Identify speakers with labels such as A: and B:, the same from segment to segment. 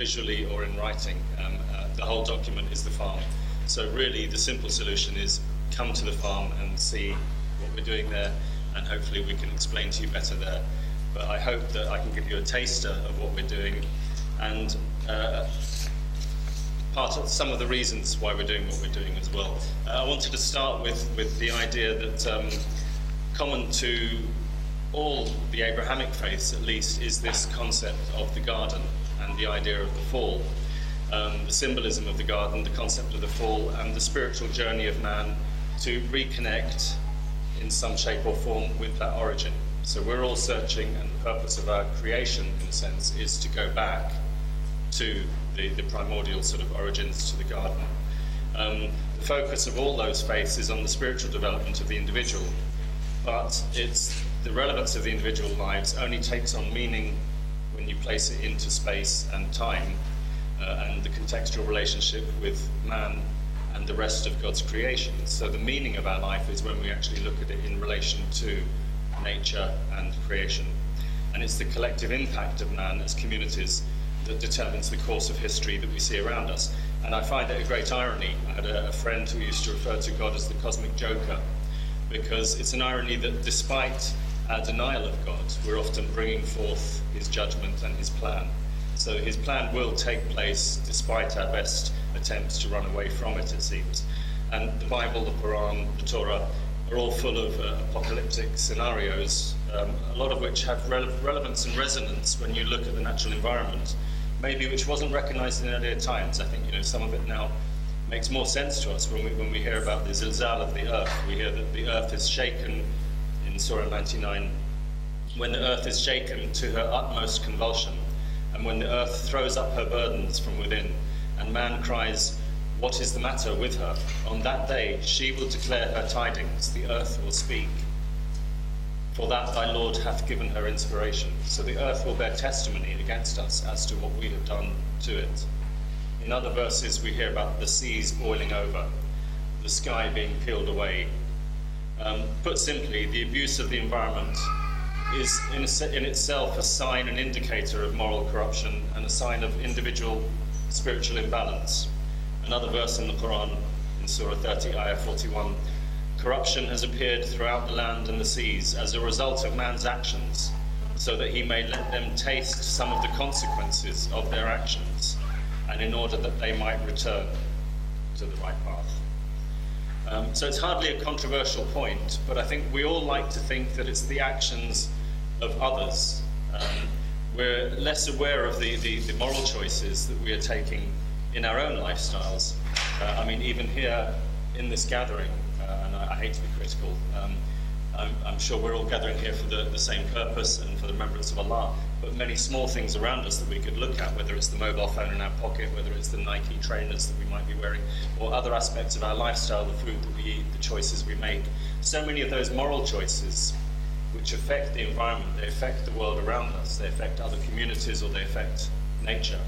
A: visually or in writing. The whole document is the farm. So really the simple solution is come to the farm and see what we're doing there, and hopefully we can explain to you better there. But I hope that I can give you a taster of what we're doing, and part of some of the reasons why we're doing what we're doing as well. I wanted to start with the idea that common to all the Abrahamic faiths, at least, is this concept of the garden and the idea of the fall. The symbolism of the garden, the concept of the fall, and the spiritual journey of man to reconnect in some shape or form with that origin. So we're all searching, and the purpose of our creation, in a sense, is to go back to the primordial sort of origins, to the garden. The focus of all those faiths is on the spiritual development of the individual, but the relevance of the individual lives only takes on meaning when you place it into space and time, and the contextual relationship with man and the rest of God's creation. So the meaning of our life is when we actually look at it in relation to nature and creation. And it's the collective impact of man as communities that determines the course of history that we see around us. And I find it a great irony. I had a friend who used to refer to God as the cosmic joker, because it's an irony that despite our denial of God, we're often bringing forth his judgment and his plan. So his plan will take place despite our best attempts to run away from it, it seems. And the Bible, the Quran, the Torah are all full of apocalyptic scenarios, a lot of which have relevance and resonance when you look at the natural environment, maybe which wasn't recognized in earlier times. I think some of it now makes more sense to us when we hear about the zilzal of the earth. We hear that the earth is shaken in Surah 99, when the earth is shaken to her utmost convulsion, and when the earth throws up her burdens from within, and man cries, "What is the matter with her?" On that day she will declare her tidings, the earth will speak. For that thy Lord hath given her inspiration. So the earth will bear testimony against us as to what we have done to it. In other verses we hear about the seas boiling over, the sky being peeled away. Put simply, the abuse of the environment is in itself a sign and indicator of moral corruption and a sign of individual spiritual imbalance. Another verse in the Quran, in Surah 30, Ayah 41, corruption has appeared throughout the land and the seas as a result of man's actions, so that he may let them taste some of the consequences of their actions, and in order that they might return to the right path. So it's hardly a controversial point, but I think we all like to think that it's the actions of others. We're less aware of the moral choices that we are taking in our own lifestyles. Even here in this gathering, and I hate to be critical, I'm sure we're all gathering here for the same purpose and for the remembrance of Allah, but many small things around us that we could look at, whether it's the mobile phone in our pocket, whether it's the Nike trainers that we might be wearing, or other aspects of our lifestyle, the food that we eat, the choices we make. So many of those moral choices which affect the environment, they affect the world around us, they affect other communities, or they affect nature.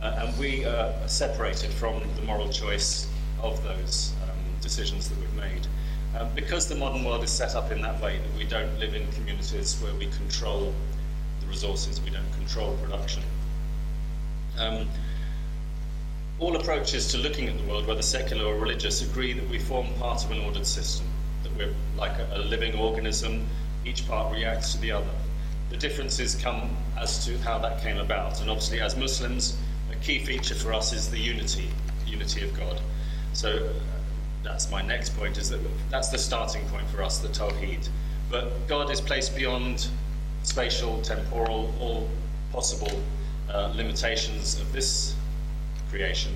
A: And we are separated from the moral choice of those decisions that we've made. Because the modern world is set up in that way, that we don't live in communities where we control the resources, we don't control production. All approaches to looking at the world, whether secular or religious, agree that we form part of an ordered system, that we're like a living organism, each part reacts to the other. The differences come as to how that came about, and obviously as Muslims, a key feature for us is the unity of God. So that's my next point, is that's the starting point for us, the Tawheed. But God is placed beyond spatial, temporal, all possible limitations of this creation,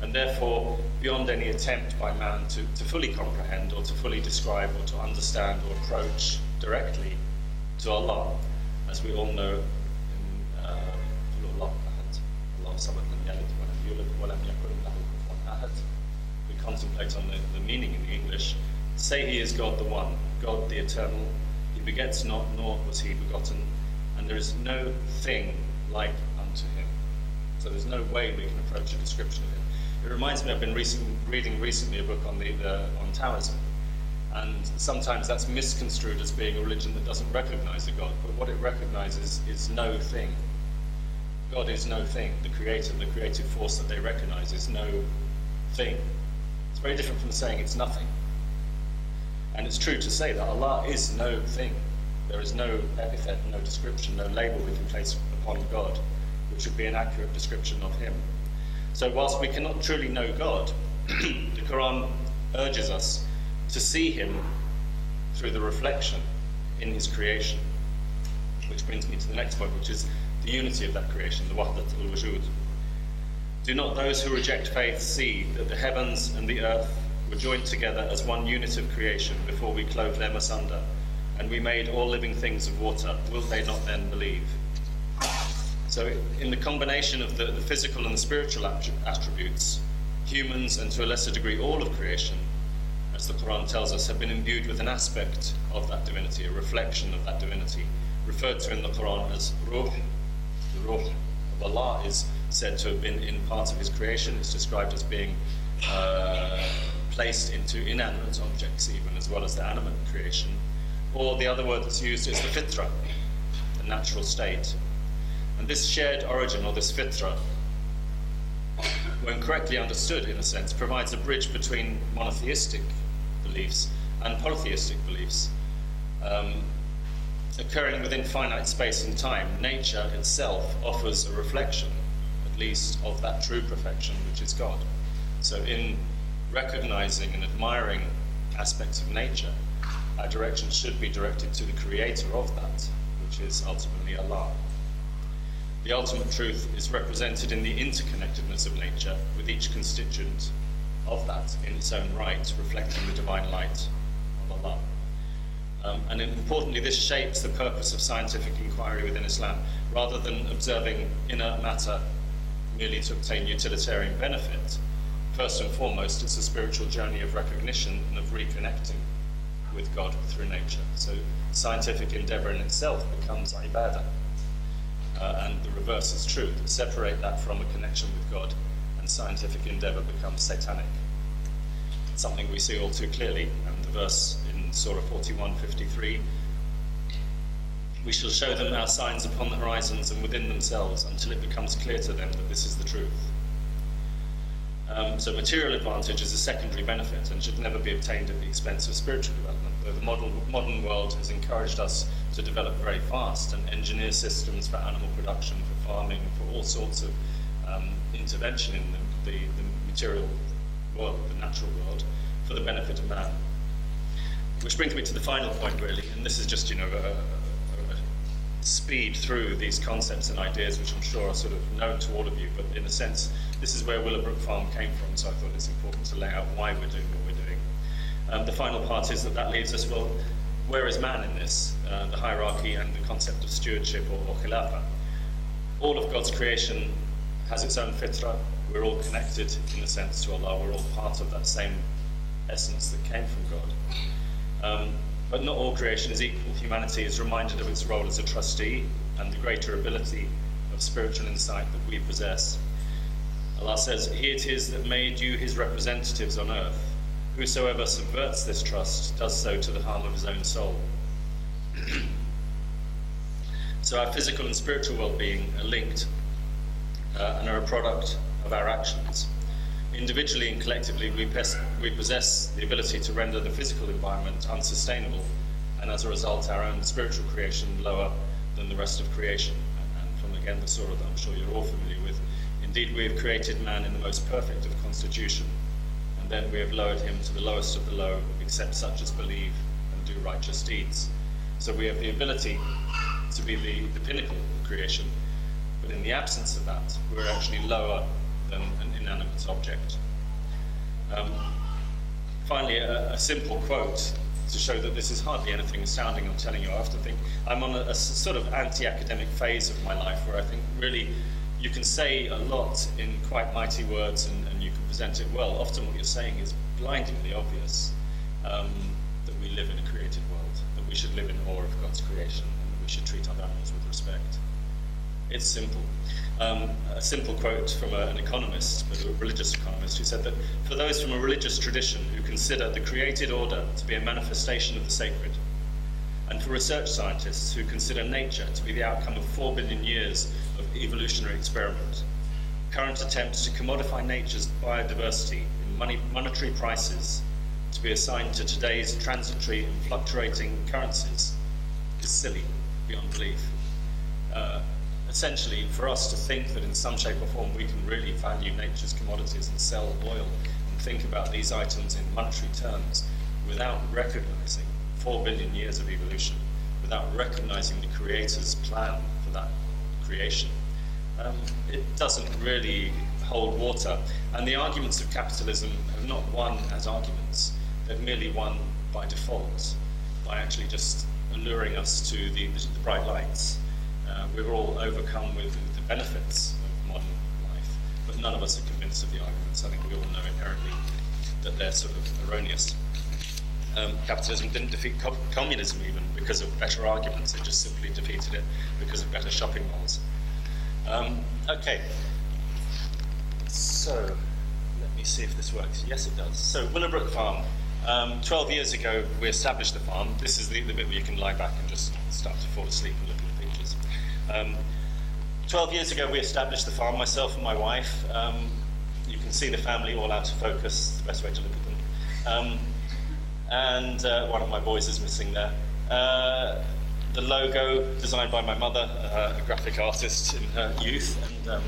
A: and therefore beyond any attempt by man to fully comprehend or to fully describe or to understand or approach directly to Allah. As we all know, we contemplate on the meaning in the English. Say he is God the One, God the Eternal, he begets not, nor was he begotten, and there is no thing like unto him. So there's no way we can approach a description of him. It reminds me, I've been reading recently a book on Taoism, and sometimes that's misconstrued as being a religion that doesn't recognize a God, but what it recognizes is no thing. God is no thing. The creator, the creative force that they recognize is no thing. It's very different from saying it's nothing. And it's true to say that Allah is no thing. There is no epithet, no description, no label we can place upon God, which would be an accurate description of him. So whilst we cannot truly know God, the Quran urges us to see him through the reflection in his creation. Which brings me to the next point, which is the unity of that creation, the wahdat al-wujud. Do not those who reject faith see that the heavens and the earth were joined together as one unit of creation before we clove them asunder, and we made all living things of water? Will they not then believe? So in the combination of the physical and the spiritual attributes, humans, and to a lesser degree all of creation, as the Quran tells us, have been imbued with an aspect of that divinity, a reflection of that divinity, referred to in the Quran as ruh. The ruh of Allah is said to have been in part of his creation. It's described as being placed into inanimate objects even, as well as the animate creation. Or the other word that's used is the fitra, the natural state. And this shared origin, or this fitra, when correctly understood in a sense, provides a bridge between monotheistic beliefs and polytheistic beliefs. Occurring within finite space and time, nature itself offers a reflection, at least, of that true perfection, which is God. So in recognizing and admiring aspects of nature, our direction should be directed to the creator of that, which is ultimately Allah. The ultimate truth is represented in the interconnectedness of nature, with each constituent of that in its own right, reflecting the divine light of Allah. And importantly, this shapes the purpose of scientific inquiry within Islam. Rather than observing inert matter merely to obtain utilitarian benefit, first and foremost, it's a spiritual journey of recognition and of reconnecting with God through nature. So scientific endeavor in itself becomes ibadah. And the reverse is true, that separate that from a connection with God, and scientific endeavor becomes satanic. It's something we see all too clearly, and the verse in Surah 41:53, we shall show them our signs upon the horizons and within themselves until it becomes clear to them that this is the truth. So material advantage is a secondary benefit and should never be obtained at the expense of spiritual development. Though the modern world has encouraged us to develop very fast and engineer systems for animal production, for farming, for all sorts of intervention in the material world, the natural world, for the benefit of man. Which brings me to the final point, really, and this is just, a speed through these concepts and ideas, which I'm sure are sort of known to all of you, but in a sense, this is where Willowbrook Farm came from, so I thought it's important to lay out why we're doing what we're doing. The final part is that leaves us, well, where is man in this? The hierarchy and the concept of stewardship or khilafah. All of God's creation has its own fitra. We're all connected, in a sense, to Allah. We're all part of that same essence that came from God. But not all creation is equal. Humanity is reminded of its role as a trustee and the greater ability of spiritual insight that we possess. Allah says, "He it is that made you his representatives on earth. Whosoever subverts this trust does so to the harm of his own soul." So our physical and spiritual well-being are linked and are a product of our actions. Individually and collectively, we possess the ability to render the physical environment unsustainable, and as a result, our own spiritual creation lower than the rest of creation. And from, again, the surah that I'm sure you're all familiar with, indeed, we have created man in the most perfect of constitution, and then we have lowered him to the lowest of the low, except such as believe and do righteous deeds. So we have the ability to be the pinnacle of creation, but in the absence of that, we're actually lower than an inanimate object. Finally, a simple quote to show that this is hardly anything astounding. I'm telling you, I often think I'm on a sort of anti-academic phase of my life where I think really you can say a lot in quite mighty words and you can present it well. Often what you're saying is blindingly obvious, that we live in a created world, that we should live in awe of God's creation, and that we should treat other animals with respect. It's simple. A simple quote from an economist, but a religious economist, who said that for those from a religious tradition who consider the created order to be a manifestation of the sacred, and for research scientists who consider nature to be the outcome of 4 billion years of evolutionary experiment. Current attempts to commodify nature's biodiversity in monetary prices to be assigned to today's transitory and fluctuating currencies is silly beyond belief. Essentially, for us to think that in some shape or form we can really value nature's commodities and sell oil and think about these items in monetary terms without recognizing 4 billion years of evolution, without recognizing the Creator's plan for that creation, it doesn't really hold water. And the arguments of capitalism have not won as arguments, they've merely won by default, by actually just alluring us to the bright lights. We're all overcome with the benefits of modern life, but none of us are convinced of the arguments. I think we all know inherently that they're sort of erroneous. Capitalism didn't defeat communism even because of better arguments, it just simply defeated it because of better shopping malls. Okay, so let me see if this works. Yes, it does. So Willowbrook Farm. 12 years ago we established the farm. This is the bit where you can lie back and just start to fall asleep and look at the pictures. 12 years ago we established the farm, myself and my wife. You can see the family all out of focus, the best way to look at them. And one of my boys is missing there. The logo designed by my mother, a graphic artist in her youth, and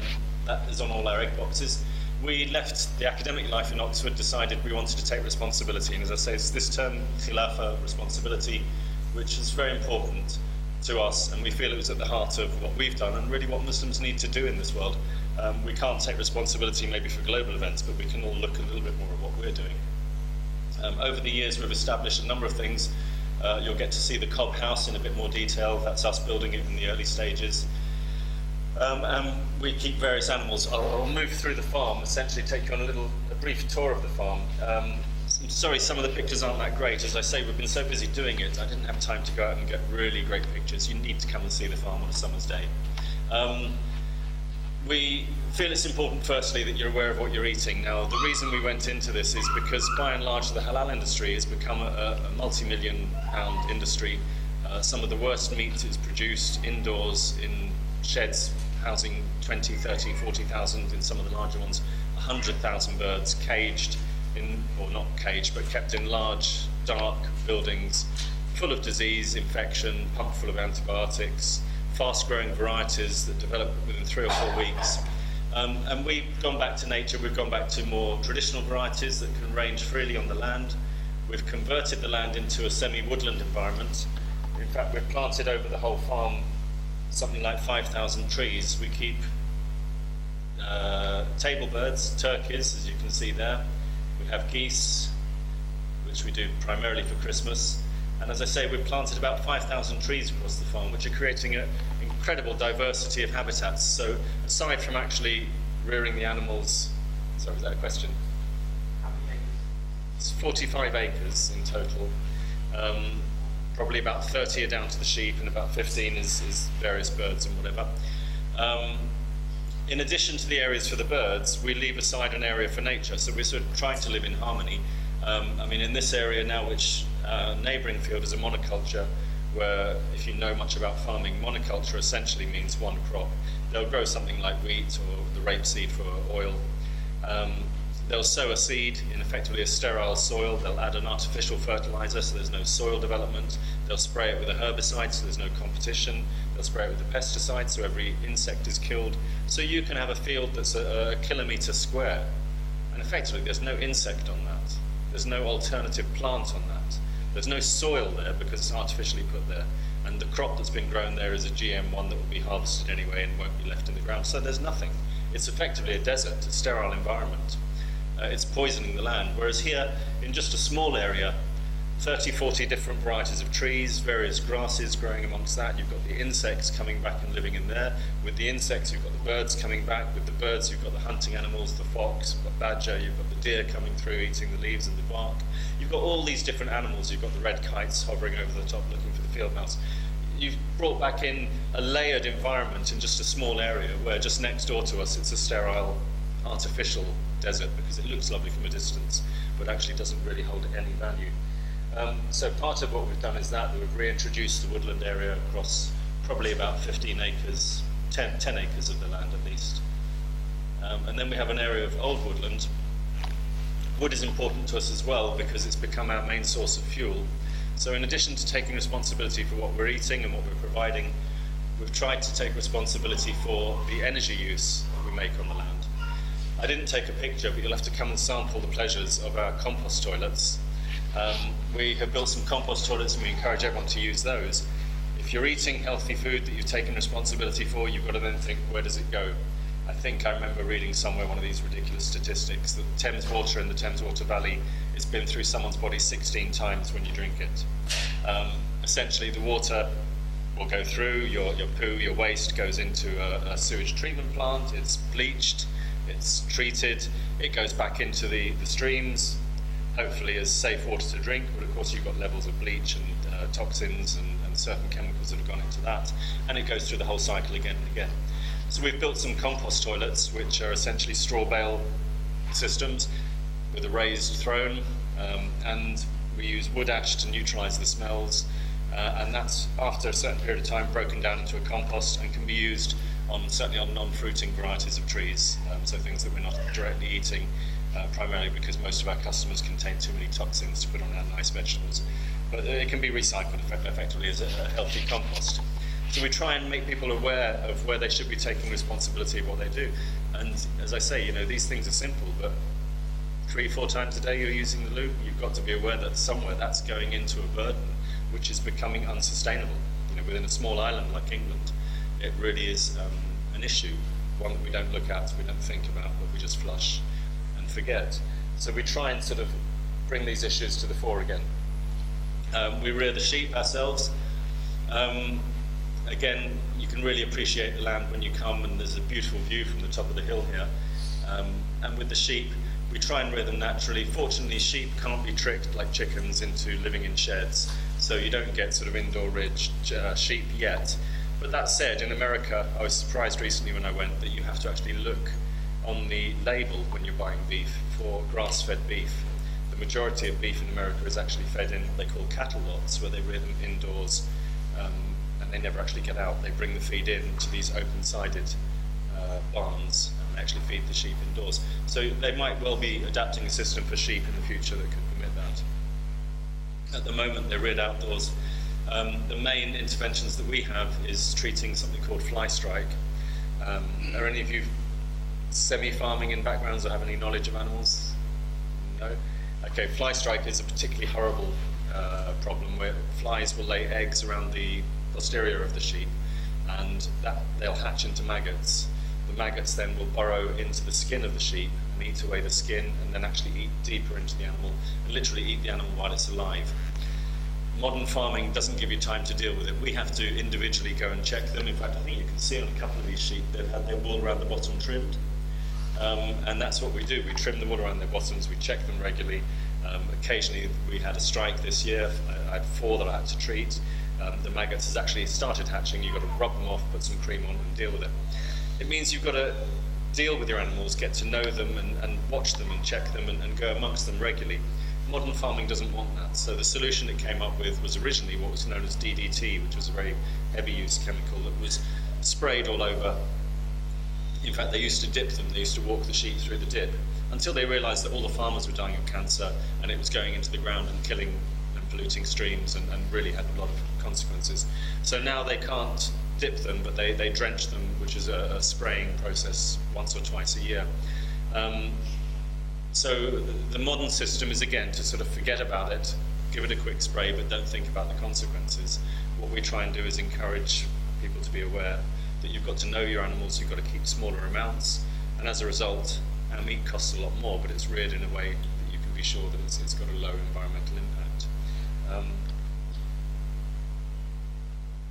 A: that is on all our egg boxes. We left the academic life in Oxford, decided we wanted to take responsibility, and as I say, it's this term, Khilafah, responsibility, which is very important to us, and we feel it was at the heart of what we've done and really what Muslims need to do in this world. We can't take responsibility maybe for global events, but we can all look a little bit more at what we're doing. Over the years we've established a number of things. You'll get to see the Cobb House in a bit more detail. That's us building it in the early stages. And we keep various animals. I'll move through the farm, essentially take you on a brief tour of the farm. I'm sorry some of the pictures aren't that great. As I say, we've been so busy doing it, I didn't have time to go out and get really great pictures. You need to come and see the farm on a summer's day. We feel it's important, firstly, that you're aware of what you're eating. Now, the reason we went into this is because, by and large, the halal industry has become a multi-million-pound industry. Some of the worst meat is produced indoors in sheds housing 20, 30, 40,000, in some of the larger ones, 100,000 birds caged in, or not caged, but kept in large, dark buildings, full of disease, infection, pumped full of antibiotics, fast-growing varieties that develop within 3 or 4 weeks. And we've gone back to nature, we've gone back to more traditional varieties that can range freely on the land. We've converted the land into a semi-woodland environment. In fact, we've planted over the whole farm something like 5,000 trees. We keep table birds, turkeys, as you can see there. We have geese, which we do primarily for Christmas. And as I say, we've planted about 5,000 trees across the farm, which are creating an incredible diversity of habitats. So aside from actually rearing the animals, sorry, is that a question?
B: How many acres?
A: It's 45 acres in total. Probably about 30 are down to the sheep and about 15 is various birds and whatever. In addition to the areas for the birds, we leave aside an area for nature. So we're sort of trying to live in harmony. I mean, in this area now, which neighbouring field is a monoculture, where if you know much about farming, monoculture essentially means one crop. They'll grow something like wheat or the rapeseed for oil. They'll sow a seed in effectively a sterile soil. They'll add an artificial fertilizer, so there's no soil development. They'll spray it with a herbicide, so there's no competition. They'll spray it with a pesticide, so every insect is killed. So you can have a field that's a kilometre square, and effectively there's no insect on that. There's no alternative plant on that. There's no soil there because it's artificially put there. And the crop that's been grown there is a GM one that will be harvested anyway and won't be left in the ground. So there's nothing. It's effectively a desert, a sterile environment. It's poisoning the land. Whereas here, in just a small area, 30, 40 different varieties of trees, various grasses growing amongst that. You've got the insects coming back and living in there. With the insects, you've got the birds coming back. With the birds, you've got the hunting animals, the fox, you've got badger, you've got the deer coming through, eating the leaves and the bark. You've got all these different animals. You've got the red kites hovering over the top looking for the field mouse. You've brought back in a layered environment in just a small area where just next door to us it's a sterile, artificial desert because it looks lovely from a distance, but actually doesn't really hold any value. So part of what we've done is that we've reintroduced the woodland area across probably about 15 acres, 10 acres of the land at least. And then we have an area of old woodland. Wood is important to us as well because it's become our main source of fuel. So in addition to taking responsibility for what we're eating and what we're providing, we've tried to take responsibility for the energy use that we make on the land. I didn't take a picture, but you'll have to come and sample the pleasures of our compost toilets. We have built some compost toilets and we encourage everyone to use those. If you're eating healthy food that you've taken responsibility for, you've got to then think, where does it go? I think I remember reading somewhere one of these ridiculous statistics that Thames water in the Thames Water Valley has been through someone's body 16 times when you drink it. Essentially, the water will go through, your poo, your waste goes into a sewage treatment plant, it's bleached, it's treated, it goes back into the streams, hopefully as safe water to drink, but of course you've got levels of bleach and toxins and certain chemicals that have gone into that, and it goes through the whole cycle again and again. So we've built some compost toilets, which are essentially straw bale systems with a raised throne, and we use wood ash to neutralise the smells, and that's, after a certain period of time, broken down into a compost and can be used certainly on non-fruiting varieties of trees, so things that we're not directly eating, primarily because most of our customers contain too many toxins to put on our nice vegetables. But it can be recycled effectively as a healthy compost. So we try and make people aware of where they should be taking responsibility of what they do. And as I say, these things are simple, but 3-4 times a day you're using the loo, you've got to be aware that somewhere that's going into a burden which is becoming unsustainable. Within a small island like England, it really is an issue, one that we don't look at, we don't think about, but we just flush and forget. So we try and sort of bring these issues to the fore again. We rear the sheep ourselves. Again, you can really appreciate the land when you come, and there's a beautiful view from the top of the hill here. And with the sheep, we try and rear them naturally. Fortunately, sheep can't be tricked like chickens into living in sheds, so you don't get sort of indoor-reared sheep yet. But that said, in America, I was surprised recently when I went that you have to actually look on the label when you're buying beef for grass-fed beef. The majority of beef in America is actually fed in what they call cattle lots, where they rear them indoors, and they never actually get out. They bring the feed in to these open-sided barns and actually feed the sheep indoors. So they might well be adapting a system for sheep in the future that could permit that. At the moment, they're reared outdoors. The main interventions that we have is treating something called fly strike. Are any of you semi-farming in backgrounds or have any knowledge of animals? No? Okay, fly strike is a particularly horrible problem where flies will lay eggs around the posterior of the sheep, and they'll hatch into maggots. The maggots then will burrow into the skin of the sheep and eat away the skin, and then actually eat deeper into the animal and literally eat the animal while it's alive. Modern farming doesn't give you time to deal with it. We have to individually go and check them. In fact, I think you can see on a couple of these sheep they've had their wool around the bottom trimmed. And that's what we do. We trim the wool around their bottoms, we check them regularly. Occasionally we had a strike this year. I had 4 that I had to treat. The maggots has actually started hatching. You've got to rub them off, put some cream on and deal with it. It means you've got to deal with your animals, get to know them and watch them and check them and go amongst them regularly. Modern farming doesn't want that, so the solution it came up with was originally what was known as DDT, which was a very heavy use chemical that was sprayed all over. In fact, they used to dip them, they used to walk the sheep through the dip, until they realised that all the farmers were dying of cancer and it was going into the ground and killing and polluting streams and really had a lot of consequences. So now they can't dip them, but they drench them, which is a spraying process once or twice a year. So the modern system is, again, to sort of forget about it, give it a quick spray, but don't think about the consequences. What we try and do is encourage people to be aware that you've got to know your animals, you've got to keep smaller amounts, and as a result, our meat costs a lot more, but it's reared in a way that you can be sure that it's got a low environmental impact.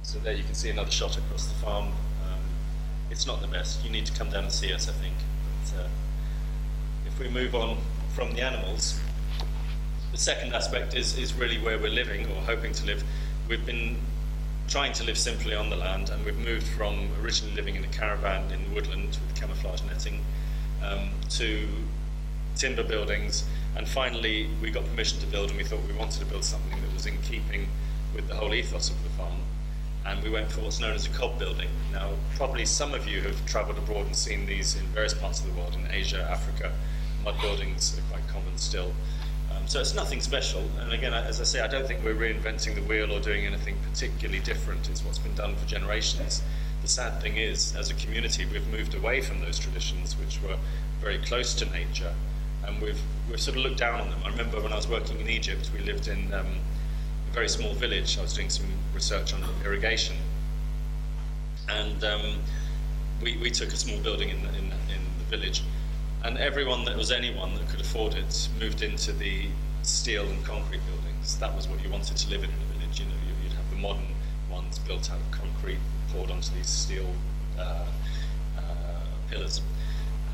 A: So there you can see another shot across the farm. It's not the best. You need to come down and see us, I think. But, if we move on from the animals, the second aspect is really where we're living or hoping to live. We've been trying to live simply on the land, and we've moved from originally living in a caravan in the woodland with camouflage netting to timber buildings, and finally we got permission to build, and we thought we wanted to build something that was in keeping with the whole ethos of the farm, and we went for what's known as a cob building. Now, probably some of you have travelled abroad and seen these in various parts of the world, in Asia, Africa. Mud buildings are quite common still. So it's nothing special, and again, as I say, I don't think we're reinventing the wheel or doing anything particularly different. It's what's been done for generations. The sad thing is, as a community, we've moved away from those traditions, which were very close to nature, and we've sort of looked down on them. I remember when I was working in Egypt, we lived in a very small village. I was doing some research on irrigation, and we took a small building in the village, and anyone that could afford it moved into the steel and concrete buildings. That was what you wanted to live in a village. You know, you'd have the modern ones built out of concrete, poured onto these steel pillars.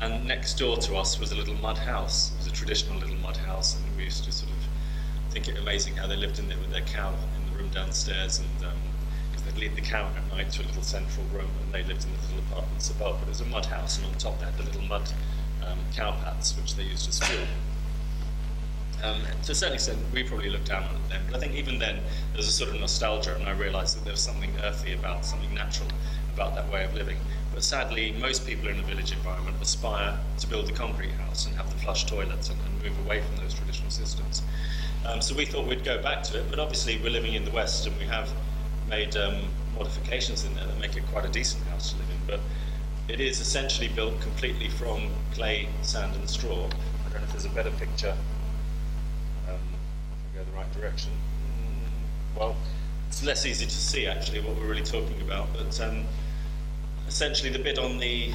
A: And next door to us was a little mud house. It was a traditional little mud house, and we used to sort of think it amazing how they lived in there with their cow in the room downstairs, and because they'd lead the cow at night to a little central room, and they lived in the little apartments above. But it was a mud house, and on top they had the little mud cow paths, which they used as fuel. To a certain extent, we probably looked down on it then, but I think even then there's a sort of nostalgia, and I realised that there was something earthy about, something natural about that way of living. But sadly, most people in a village environment aspire to build the concrete house and have the flush toilets and move away from those traditional systems. So we thought we'd go back to it, but obviously we're living in the West, and we have made modifications in there that make it quite a decent house to live in. But it is essentially built completely from clay, sand and straw. I don't know if there's a better picture. If I go the right direction. Well, it's less easy to see actually what we're really talking about, but essentially the bit on the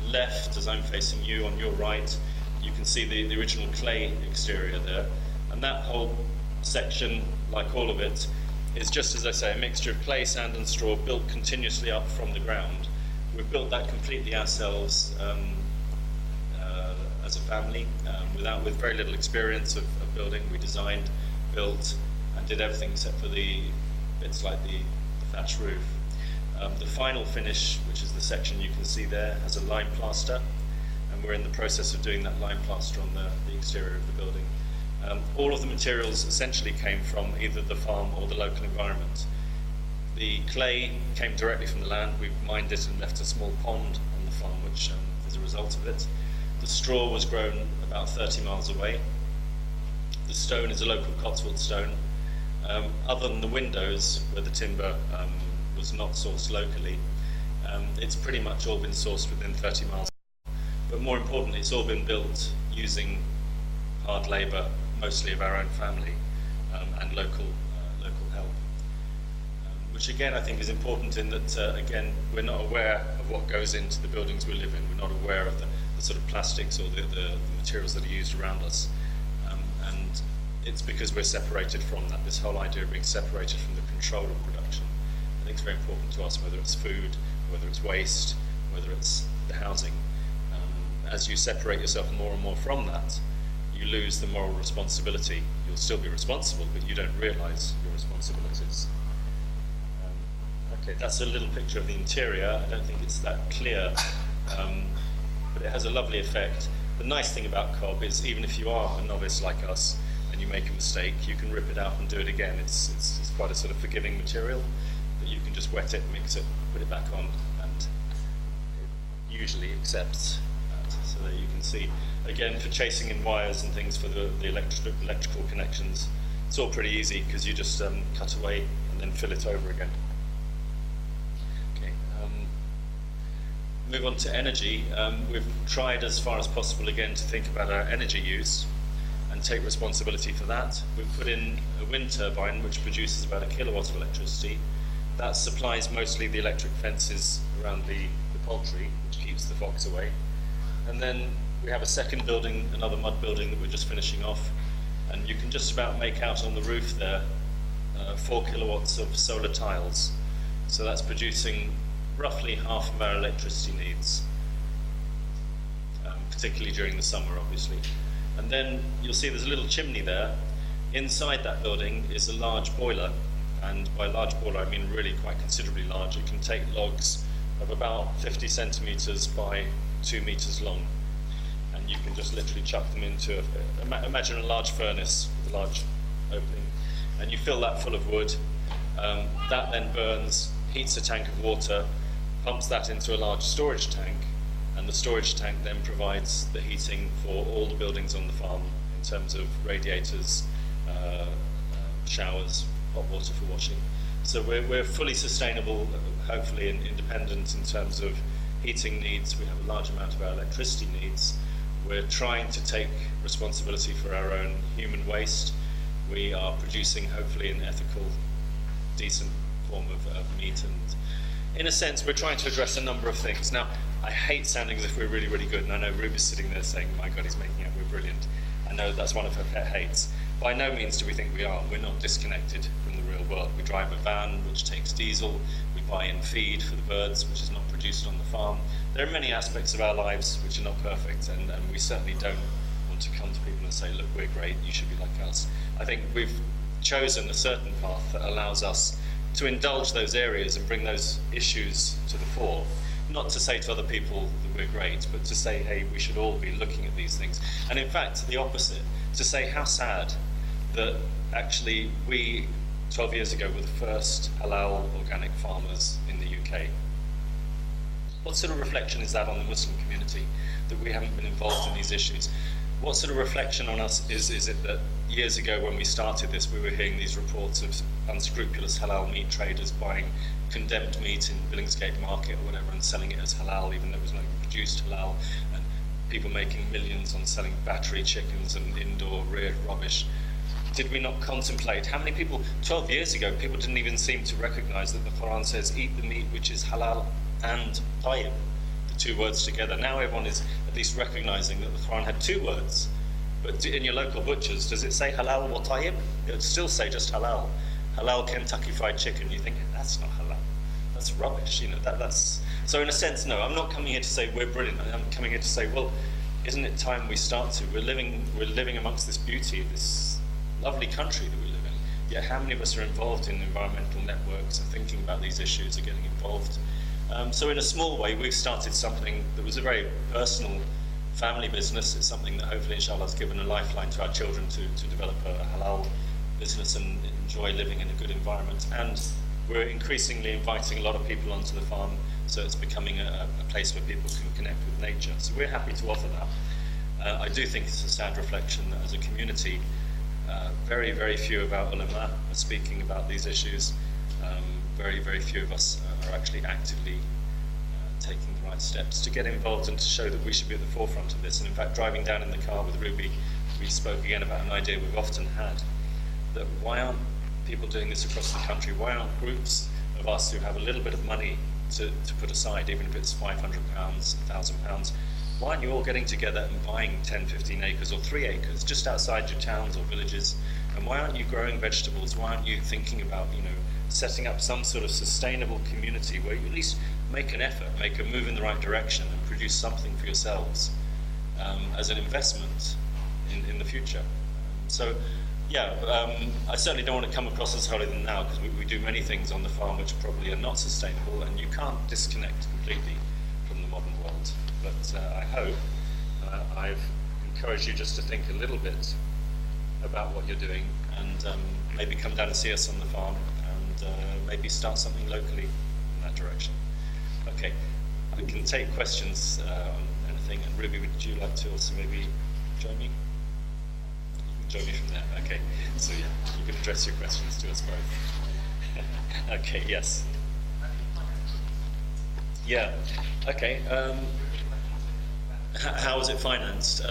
A: left, as I'm facing you, on your right, you can see the original clay exterior there, and that whole section, like all of it, is just, as I say, a mixture of clay, sand and straw built continuously up from the ground. We've built that completely ourselves as a family, with very little experience of building. We designed, built, and did everything except for the bits like the thatch roof. The final finish, which is the section you can see there, has a lime plaster, and we're in the process of doing that lime plaster on the exterior of the building. All of the materials essentially came from either the farm or the local environment. The clay came directly from the land. We've mined it and left a small pond on the farm, which is a result of it. The straw was grown about 30 miles away. The stone is a local Cotswold stone. Other than the windows, where the timber was not sourced locally, it's pretty much all been sourced within 30 miles. But more importantly, it's all been built using hard labour, mostly of our own family, and local help. Which again I think is important in that, again, we're not aware of what goes into the buildings we live in. We're not aware of the sort of plastics or the materials that are used around us. And it's because we're separated from that, this whole idea of being separated from the control of production. I think it's very important to us, whether it's food, whether it's waste, whether it's the housing. As you separate yourself more and more from that, you lose the moral responsibility. You'll still be responsible, but you don't realise your responsibilities. Okay, that's a little picture of the interior. I don't think it's that clear, but it has a lovely effect. The nice thing about cob is, even if you are a novice like us and you make a mistake, you can rip it out and do it again. It's quite a sort of forgiving material that you can just wet it, mix it, put it back on, and it usually accepts that. So that you can see, again, for chasing in wires and things for the electrical connections, it's all pretty easy because you just cut away and then fill it over again. Move on to energy. We've tried as far as possible again to think about our energy use and take responsibility for that. We've put in a wind turbine which produces about 1 kilowatt of electricity. That supplies mostly the electric fences around the poultry, which keeps the fox away. And then we have a second building, another mud building that we're just finishing off, and you can just about make out on the roof there 4 kilowatts of solar tiles. So that's producing roughly half of our electricity needs, particularly during the summer, obviously. And then you'll see there's a little chimney there. Inside that building is a large boiler, and by large boiler I mean really quite considerably large. It can take logs of about 50 centimetres by 2 metres long. And you can just literally chuck them into, imagine a large furnace with a large opening, and you fill that full of wood. That then burns, heats a tank of water, pumps that into a large storage tank, and the storage tank then provides the heating for all the buildings on the farm in terms of radiators, showers, hot water for washing. So we're fully sustainable, hopefully, and independent in terms of heating needs. We have a large amount of our electricity needs. We're trying to take responsibility for our own human waste. We are producing, hopefully, an ethical, decent form of meat, and in a sense, we're trying to address a number of things. Now, I hate sounding as if we're really, really good, and I know Ruby's sitting there saying, my God, he's making out we're brilliant. I know that's one of her pet hates. By no means do we think we are. We're not disconnected from the real world. We drive a van which takes diesel, we buy in feed for the birds, which is not produced on the farm. There are many aspects of our lives which are not perfect, and we certainly don't want to come to people and say, look, we're great, you should be like us. I think we've chosen a certain path that allows us to indulge those areas and bring those issues to the fore. Not to say to other people that we're great, but to say, hey, we should all be looking at these things. And in fact, the opposite, to say how sad that actually we, 12 years ago, were the first halal organic farmers in the UK. What sort of reflection is that on the Muslim community, that we haven't been involved in these issues? What sort of reflection on us is it that years ago when we started this, we were hearing these reports of unscrupulous halal meat traders buying condemned meat in Billingsgate Market or whatever and selling it as halal, even though it was not even produced halal, and people making millions on selling battery chickens and indoor reared rubbish? Did we not contemplate how many people, 12 years ago, people didn't even seem to recognize that the Quran says, eat the meat which is halal and tayyib, the two words together. Now everyone is at least recognizing that the Quran had two words. But in your local butchers, does it say halal or tayyib? It would still say just halal. Halal Kentucky Fried Chicken. You think, that's not halal. That's rubbish. That's... So in a sense, no, I'm not coming here to say we're brilliant. I'm coming here to say, well, isn't it time we start to? We're living amongst this beauty, this lovely country that we live in. Yet how many of us are involved in environmental networks, are thinking about these issues, are getting involved? So in a small way, we've started something that was a very personal family business. It's something that hopefully, inshallah, has given a lifeline to our children to develop a halal business and enjoy living in a good environment. And we're increasingly inviting a lot of people onto the farm, so it's becoming a place where people can connect with nature. So we're happy to offer that. I do think it's a sad reflection that as a community, very, very few of our ulama are speaking about these issues. Very, very few of us are actually actively taking the right steps to get involved and to show that we should be at the forefront of this. And in fact, driving down in the car with Ruby, we spoke again about an idea we've often had, that why aren't people doing this across the country? Why aren't groups of us who have a little bit of money to put aside, even if it's £500, £1,000, why aren't you all getting together and buying 10, 15 acres or 3 acres just outside your towns or villages? And why aren't you growing vegetables? Why aren't you thinking about, setting up some sort of sustainable community where you at least make an effort, make a move in the right direction and produce something for yourselves as an investment in the future? I certainly don't want to come across as holier than thou, because we do many things on the farm which probably are not sustainable, and you can't disconnect completely from the modern world. But I hope I've encouraged you just to think a little bit about what you're doing, and maybe come down and see us on the farm, and maybe start something locally in that direction. Okay, I can take questions on anything, and Ruby, would you like to also maybe join me? Join me from there. Okay, so yeah, you can address your questions to us both. Okay, yes. Yeah, okay. How is it financed?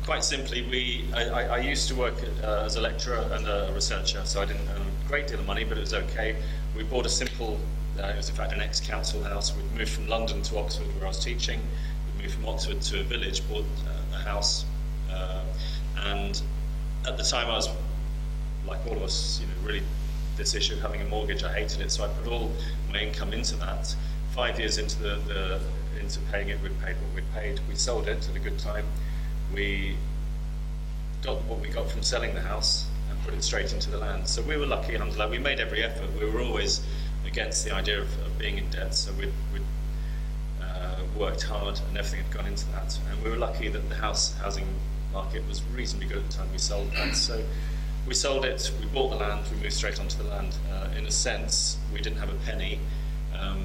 A: Quite simply, I used to work as a lecturer and a researcher, so I didn't earn a great deal of money, but it was okay. We bought a simple, it was in fact an ex-council house. We moved from London to Oxford where I was teaching. We moved from Oxford to a village, bought a house, and at the time I was, like all of us, really this issue of having a mortgage, I hated it, so I put all my income into that. 5 years into into paying it, we'd paid what we'd paid. We sold it at a good time. We got what we got from selling the house and put it straight into the land. So we were lucky, alhamdulillah. We made every effort. We were always against the idea of being in debt, so we'd worked hard, and everything had gone into that. And we were lucky that the housing market was reasonably good at the time we sold that. So we sold it, we bought the land, we moved straight onto the land. In a sense, we didn't have a penny. I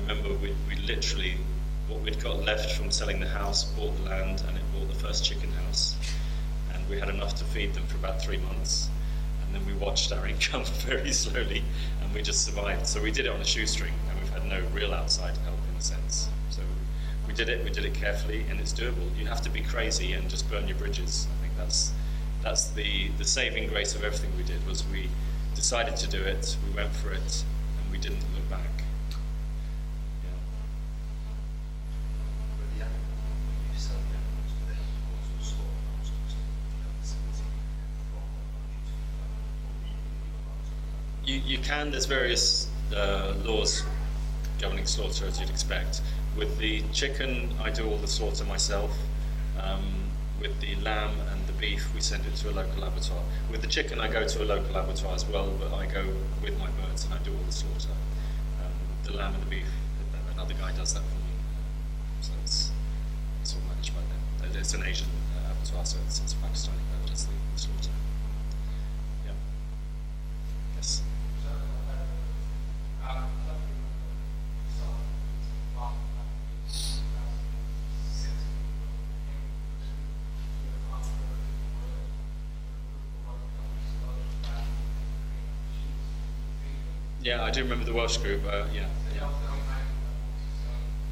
A: remember we literally, what we'd got left from selling the house, bought the land, and it bought the first chicken house. And we had enough to feed them for about 3 months. And then we watched our income very slowly, and we just survived. So we did it on a shoestring, and we've had no real outside help in a sense. So we did it carefully, and it's doable. You have to be crazy and just burn your bridges. I think that's the saving grace of everything we did, was we decided to do it, we went for it, and we didn't look back. You can, there's various laws governing slaughter, as you'd expect. With the chicken, I do all the slaughter myself. With the lamb and the beef, we send it to a local abattoir. With the chicken, I go to a local abattoir as well, but I go with my birds and I do all the slaughter. The lamb and the beef, another guy does that for me. So it's all managed by them. It's an Asian abattoir, so it's a Pakistani guy that does the slaughter. Yeah. Yes. Yeah, I do remember the Welsh group. Yeah.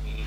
A: Mm.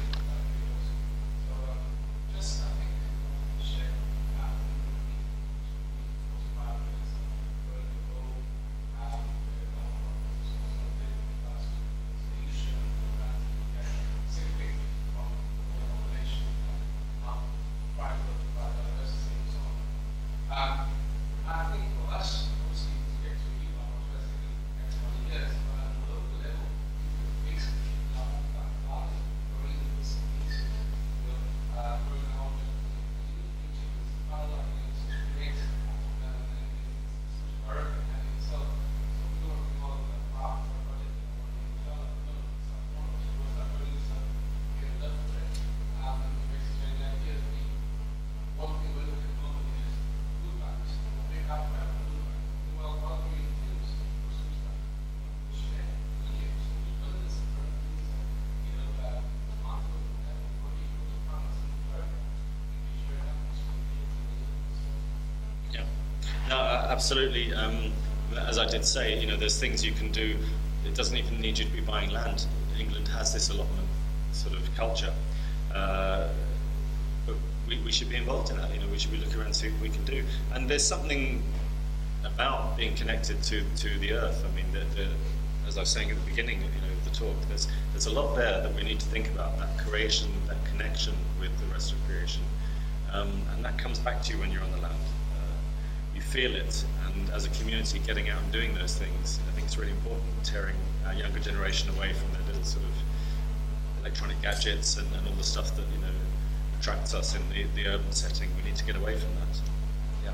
A: No, absolutely. As I did say, there's things you can do. It doesn't even need you to be buying land. England has this allotment sort of culture, but we should be involved in that. We should be looking around and see what we can do. And there's something about being connected to the earth. I mean, as I was saying at the beginning, of the talk, there's a lot there that we need to think about. That creation, that connection with the rest of creation, and that comes back to you when you're on the land. You feel it, and as a community getting out and doing those things, I think it's really important, tearing our younger generation away from their little sort of electronic gadgets and all the stuff that attracts us in the urban setting. We need to get away from that. Yeah.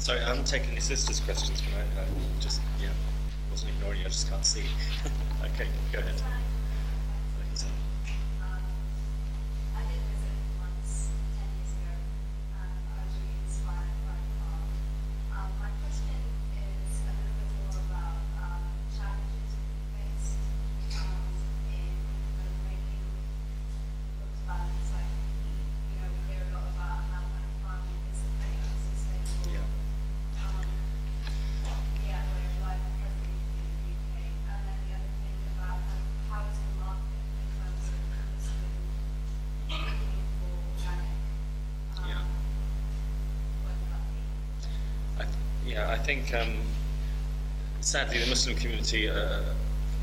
A: Sorry, I haven't taken any sisters' questions. Can I just, yeah, wasn't ignoring you, I just can't see. Okay, go ahead.
B: I did visit once 10 years ago, and I was really inspired by the farm. My question is a little bit more about challenges you faced in kind of making books balance. Like, you know, we hear a lot about how kind of farming is a very unsustainable
A: Yeah.
B: way of life presently in the UK. And then the other thing about kind of how is the market in terms of Muslim looking for organic,
A: Yeah.
B: whether that be.
A: I think sadly the Muslim community are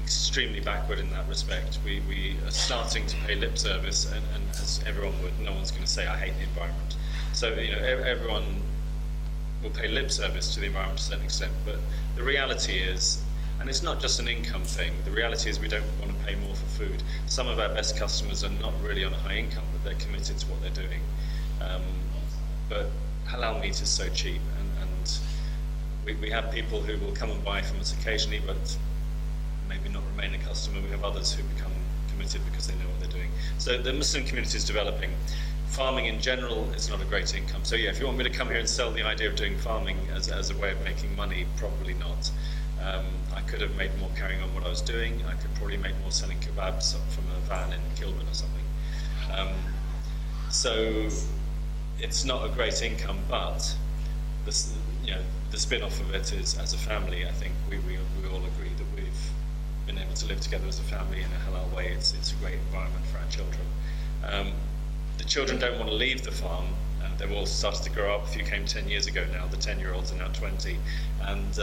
A: extremely backward in that respect. We are starting to pay lip service, and as everyone would, no one's going to say I hate the environment. So everyone will pay lip service to the environment to a certain extent, but the reality is, and it's not just an income thing, the reality is we don't want to pay more for food. Some of our best customers are not really on a high income, but they're committed to what they're doing. But halal meat is so cheap, and we have people who will come and buy from us occasionally, but maybe not remain a customer. We have others who become committed because they know what they're doing. So the Muslim community is developing. Farming in general is not a great income. So yeah, if you want me to come here and sell the idea of doing farming as a way of making money, probably not. I could have made more carrying on what I was doing. I could probably make more selling kebabs from a van in Kilburn or something. So it's not a great income, but the spin-off of it is, as a family, I think we all agree that we've been able to live together as a family in a halal way. It's a great environment for our children. The children don't want to leave the farm. They've all started to grow up. A few came 10 years ago now. The 10-year-olds are now 20, and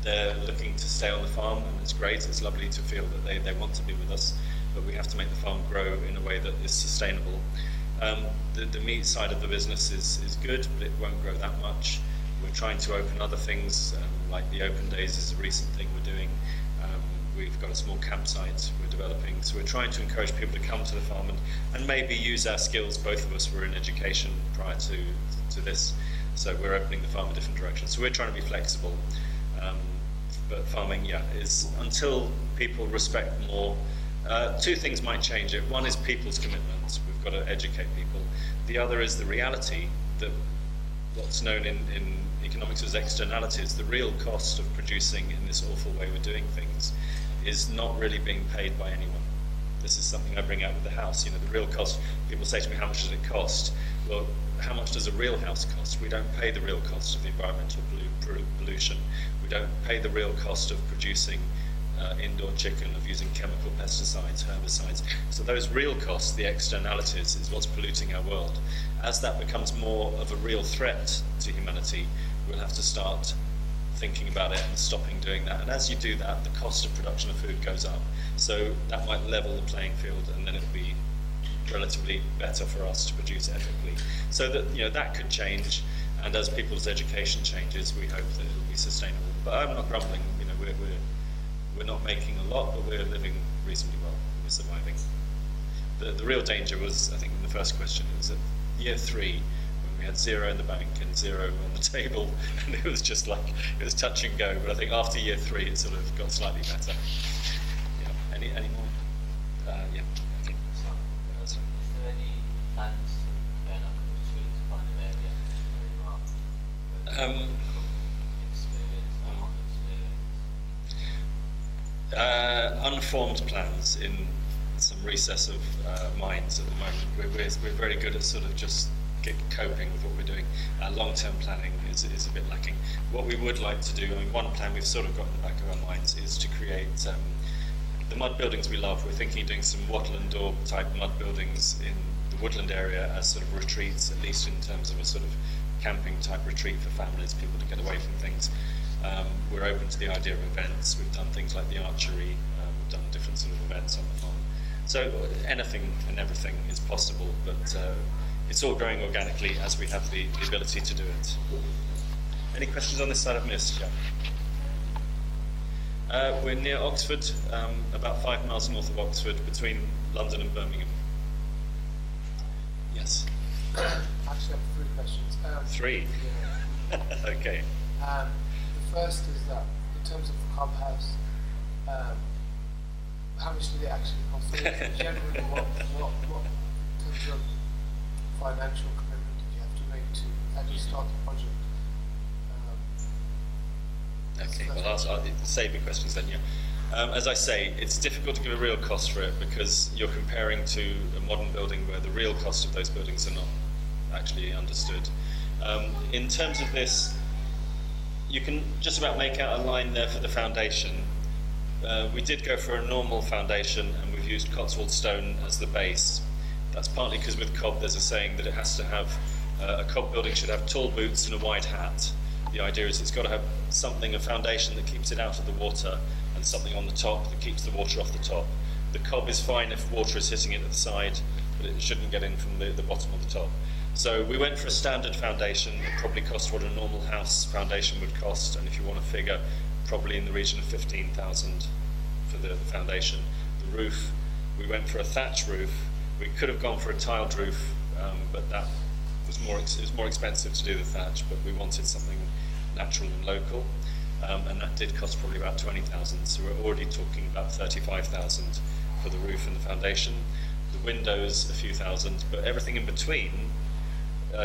A: they're looking to stay on the farm, and it's great. It's lovely to feel that they want to be with us, but we have to make the farm grow in a way that is sustainable. The meat side of the business is good, but it won't grow that much. We're trying to open other things, like the open days is a recent thing we're doing. We've got a small campsite we're developing, so we're trying to encourage people to come to the farm and maybe use our skills. Both of us were in education prior to this, so we're opening the farm a different direction. So we're trying to be flexible, but farming, is until people respect more. Two things might change it. One is people's commitments. We've got to educate people. The other is the reality that what's known in economics as externalities, the real cost of producing in this awful way we're doing things, is not really being paid by anyone. This is something I bring out with the house. The real cost, people say to me, how much does it cost? Well, how much does a real house cost? We don't pay the real cost of the environmental pollution. We don't pay the real cost of producing indoor chicken, of using chemical pesticides, herbicides. So those real costs, the externalities, is what's polluting our world. As that becomes more of a real threat to humanity, we'll have to start thinking about it and stopping doing that. And as you do that, the cost of production of food goes up. So that might level the playing field, and then it'll be relatively better for us to produce ethically. So that that could change, and as people's education changes, we hope that it'll be sustainable. But I'm not grumbling. We're not making a lot, but we're living reasonably well. We're surviving. The real danger was, I think, in the first question, it was at year 3 when we had 0 in the bank and 0 on the table, and it was just like, it was touch and go. But I think after year 3 it sort of got slightly better. Yeah. Any more? Yeah. I think.
C: Is there any plans to turn up in the streets, find an area where you are?
A: Unformed plans in some recess of minds at the moment. We're very good at sort of just coping with what we're doing. Long-term planning is a bit lacking. What we would like to do, one plan we've sort of got in the back of our minds, is to create the mud buildings we love. We're thinking of doing some wattle and daub type mud buildings in the woodland area as sort of retreats, at least in terms of a sort of camping type retreat for families, people to get away from things. We're open to the idea of events. We've done things like the archery. We've done different sort of events on the farm. So anything and everything is possible, but it's all growing organically as we have the ability to do it. Any questions on this side of Mist? Yeah. We're near Oxford, about 5 miles north of Oxford, between London and Birmingham. Yes.
D: Actually, I have 3 questions.
A: 3?
D: Yeah.
A: Okay.
D: The first is that in terms of the club house, how much did it actually cost? Generally, what in terms of financial commitment did you have to make to actually start the project?
A: Okay, well, I'll save your questions then, yeah. As I say, it's difficult to give a real cost for it because you're comparing to a modern building where the real cost of those buildings are not actually understood. In terms of this, you can just about make out a line there for the foundation. We did go for a normal foundation and we've used Cotswold stone as the base. That's partly because with cob there's a saying that it has to have, a cob building should have tall boots and a wide hat. The idea is it's got to have something, a foundation that keeps it out of the water and something on the top that keeps the water off the top. The cob is fine if water is hitting it at the side, but it shouldn't get in from the bottom or the top. So we went for a standard foundation. It probably cost what a normal house foundation would cost, and if you want to figure, probably in the region of 15,000 for the foundation. The roof, we went for a thatch roof. We could have gone for a tiled roof, but that was it was more expensive to do the thatch, but we wanted something natural and local, and that did cost probably about 20,000. So we're already talking about 35,000 for the roof and the foundation. The windows, a few thousand, but everything in between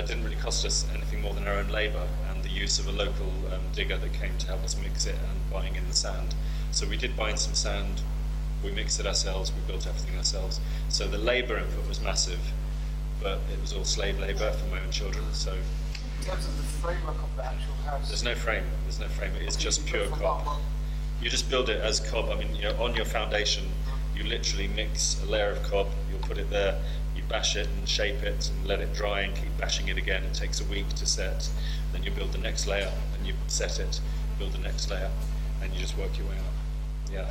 A: didn't really cost us anything more than our own labour and the use of a local digger that came to help us mix it and buying in the sand. So we did buy in some sand, we mixed it ourselves, we built everything ourselves. So the labour input was massive, but it was all slave labour for my own children. So
D: In terms of the framework of the actual house,
A: there's no frame. It's just pure cob. You just build it as cob. I mean, on your foundation, you literally mix a layer of cob. You'll put it there. You bash it and shape it and let it dry and keep bashing it again. It takes a week to set. Then you build the next layer and you set it. Build the next layer, and you just work your way up. Yeah,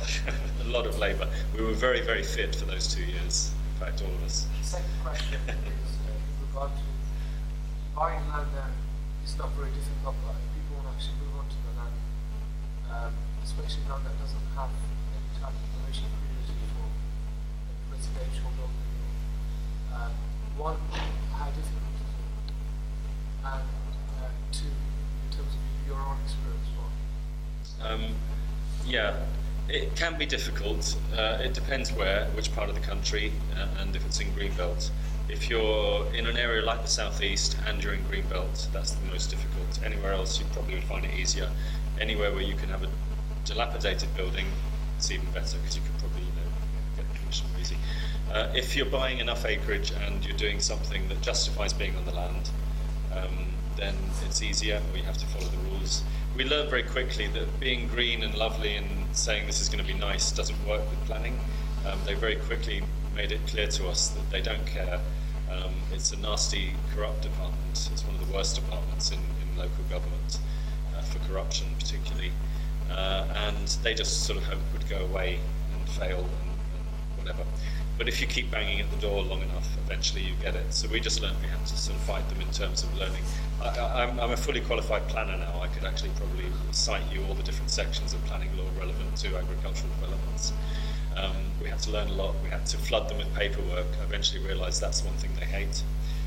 A: a lot of labour. We were very, very fit for those 2 years. In fact, all of us.
D: the second question is with regard to buying land now. It's not very difficult, but if people want to actually move on to the land, especially land that doesn't have any type of permission previously for residential building. One, how difficult is it? And two, in terms of your own experience, what?
A: Yeah, it can be difficult. It depends which part of the country, and if it's in Greenbelt. If you're in an area like the southeast and you're in Greenbelt, that's the most difficult. Anywhere else, you probably would find it easier. Anywhere where you can have a dilapidated building, it's even better because you could probably get the permission easy. If you're buying enough acreage and you're doing something that justifies being on the land, then it's easier, or you have to follow the rules. We learned very quickly that being green and lovely and saying this is going to be nice doesn't work with planning. They very quickly made it clear to us that they don't care. It's a nasty, corrupt department. It's one of the worst departments in local government for corruption, particularly. And they just sort of hope it would go away and fail and whatever. But if you keep banging at the door long enough, eventually you get it. So we just learned we had to sort of fight them in terms of learning. I'm a fully qualified planner now. I could actually probably cite you all the different sections of planning law relevant to agricultural developments. We had to learn a lot. We had to flood them with paperwork. I eventually realised that's one thing they hate.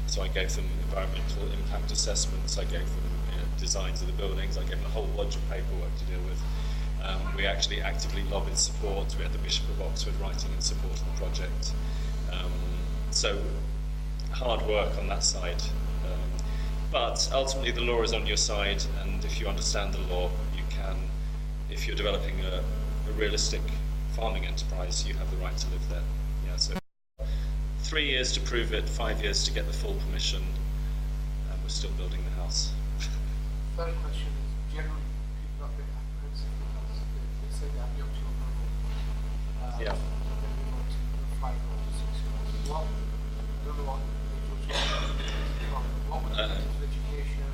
A: So I gave them environmental impact assessments. I gave them designs of the buildings. I gave them a whole lodge of paperwork to deal with. We actually actively lobbied support. We had the Bishop of Oxford writing in support of the project. So hard work on that side. But ultimately the law is on your side, and if you understand the law, you can, if you're developing a realistic farming enterprise, you have the right to live there. Yeah, so 3 years to prove it, 5 years to get the full permission, and we're still building the house.
D: Third question is, generally people are a bit apprehensive because they say they have young children,
A: Yeah.
D: they move on to 5 or 6 years. What, I don't know what age your children from, what would you do with education?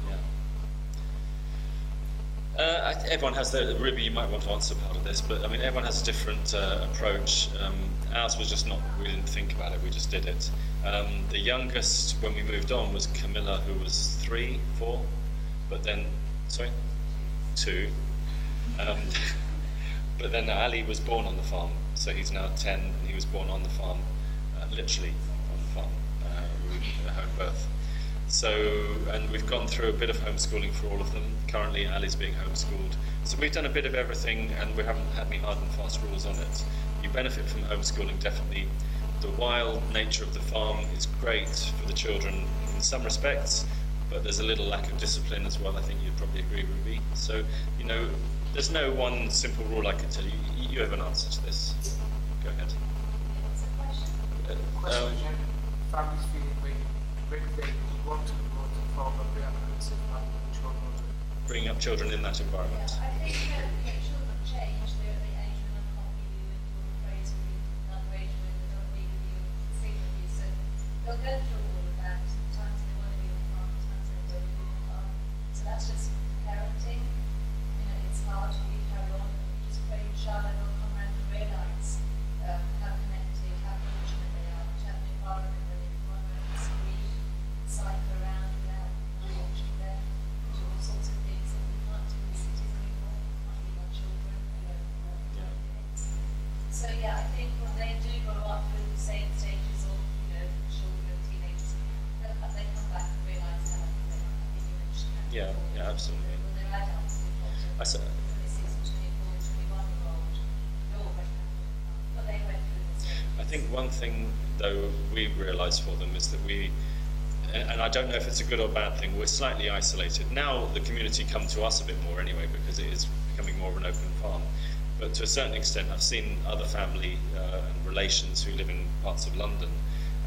A: Everyone has their, Ruby, you might want to answer part of this, but I mean, everyone has a different approach. Ours was just not, we didn't think about it, we just did it. The youngest, when we moved on, was Camilla, who was 3, 4, but then, sorry, 2. But then Ali was born on the farm, so he's now 10, and he was born on the farm, literally on the farm, at home birth. So, and we've gone through a bit of homeschooling for all of them. Currently, Ali's being homeschooled. So we've done a bit of everything, and we haven't had any hard and fast rules on it. You benefit from homeschooling, definitely. The wild nature of the farm is great for the children in some respects, but there's a little lack of discipline as well. I think you'd probably agree, Ruby. So, you know, there's no one simple rule I can tell you. You have an answer to this. Go ahead.
B: What's the question?
D: Question is, families feeling maybe they want to go to the farm, but they have a concept of having children.
A: Bringing up children in that environment.
B: Yeah, I think children change. They're at the age when they'll copy you and you'll praise with you, another age when they don't agree with you, sing with you. So they'll go through all of that. Sometimes they want to be on the farm, sometimes they don't be on the farm. So that's just parenting. You know, it's hard for you to carry on. You just pray your child and they'll come around and realise how connected, how fortunate they are, to have an environment where they can run around and scream, cycle around without watching them, do all sorts of things that we can't do in cities anymore. Can't leave our children alone for things. So yeah, I think when they do grow up through the same stages of, you know, children, teenagers, they come back and realise how lucky they are. I think you mentioned that.
A: Yeah,
B: before.
A: yeah, absolutely.
B: When they're adults, they've got
A: I said-
B: 26 and 24, 21-year-old, they're all very happy. But they went through the same.
A: I think one thing, though, we realise for them is that we, and I don't know if it's a good or bad thing, we're slightly isolated. Now the community come to us a bit more anyway, because it is becoming more of an open farm. But to a certain extent, I've seen other family and relations who live in parts of London,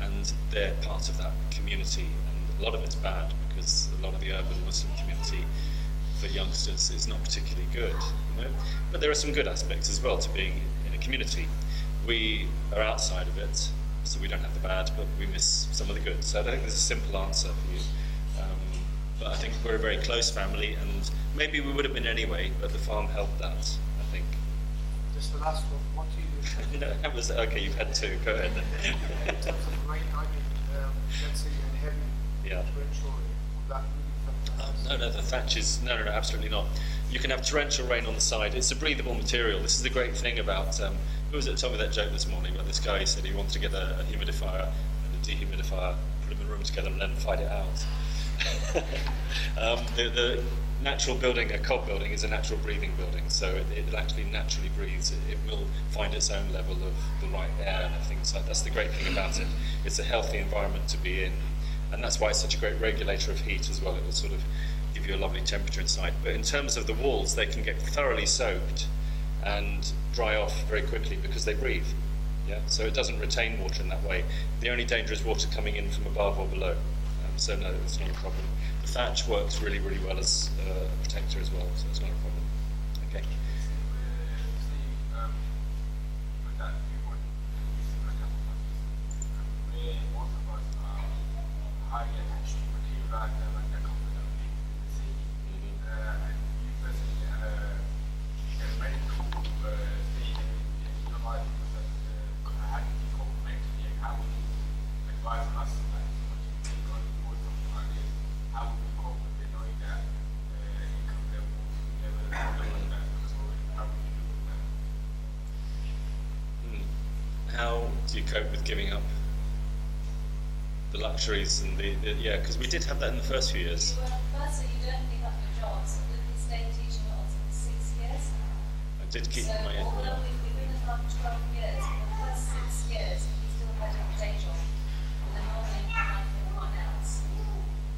A: and they're part of that community. And a lot of it's bad, because a lot of the urban Muslim community for youngsters is not particularly good, you know. But there are some good aspects as well to being in a community. We are outside of it, so we don't have the bad, but we miss some of the good. So I don't think there's a simple answer for you. But I think we're a very close family, and maybe we would have been anyway, but the farm helped that, I think.
D: Just the last one, what do you
A: No, that was okay. You've had two. Go ahead.
D: in terms of rain, I mean, let's say in heavy
A: Yeah.
D: torrential rain, would that really affect the house?
A: No, the thatch is no, absolutely not. You can have torrential rain on the side. It's a breathable material. This is the great thing about. Who was it that told me that joke this morning? About this guy said he wanted to get a humidifier and a dehumidifier, put them in a room together, and then fight it out. The natural building, a cob building, is a natural breathing building, so it actually naturally breathes. It will find its own level of the right air and everything. So that's the great thing about it. It's a healthy environment to be in, and that's why it's such a great regulator of heat as well. It will sort of give you a lovely temperature inside. But in terms of the walls, they can get thoroughly soaked and dry off very quickly because they breathe. Yeah, so it doesn't retain water in that way. The only danger is water coming in from above or below. So no, it's not a problem. The thatch works really, really well as a protector as well, so it's not a problem. Okay. How do you cope with giving up the luxuries and the yeah? Because we did have that in the first few years.
B: Well, firstly, you don't give up your jobs. Lutfi stayed teaching us for 6 years.
A: I did keep
B: So
A: my
B: although we've been in the farm 12 years, for the first 6 years, he still had a day job with a normal income like everyone else.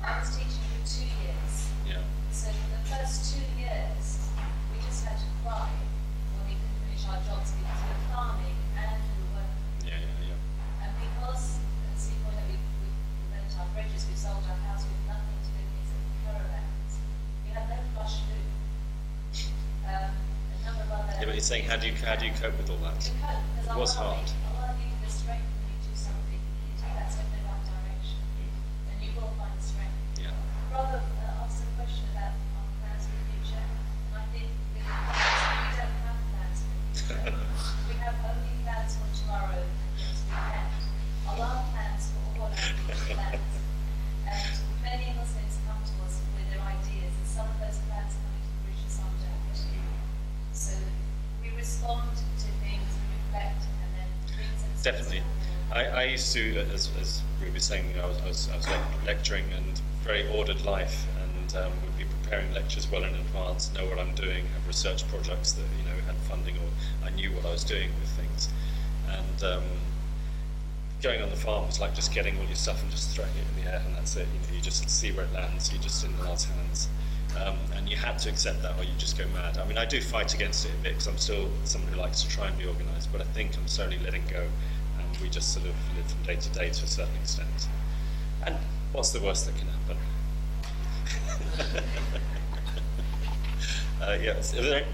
B: I was teaching for 2 years.
A: yeah.
B: So for the first 2 years, we just had to cry when we couldn't finish our jobs because we were farming and we were working.
A: Yeah.
B: And because, at the point that we burnt our bridges, we sold our house with nothing to live in except caravans, we had no flush food. A number of other.
A: Yeah, but he's saying, how do you cope with all that?
B: To cope, because
A: It was hard.
B: I want to give you the strength when you do something. You take that step in the right direction, and you will find the strength.
A: Yeah.
B: Brother asked a question about our plans for the future, and I think we don't have plans for the future. We have only plans for tomorrow and next weekend. Allah plans for all our future plans. And many Muslims come to us with their ideas, and some of those plans come into fruition, some don't. So we respond to things, we reflect, and then things.
A: Definitely. I used to, as Ruby was saying, I was lecturing and very ordered life, and would be preparing lectures well in advance, know what I'm doing, have research projects that had funding, or I knew what I was doing with things. And going on the farm was like just getting all your stuff and just throwing it in the air, and that's it. You just see where it lands. You're just in God's hands, and you had to accept that, or you just go mad. I mean, I do fight against it a bit because I'm still someone who likes to try and be organised, but I think I'm slowly letting go, and we just sort of live from day to day to a certain extent. And what's the worst that can happen? Yes. Were there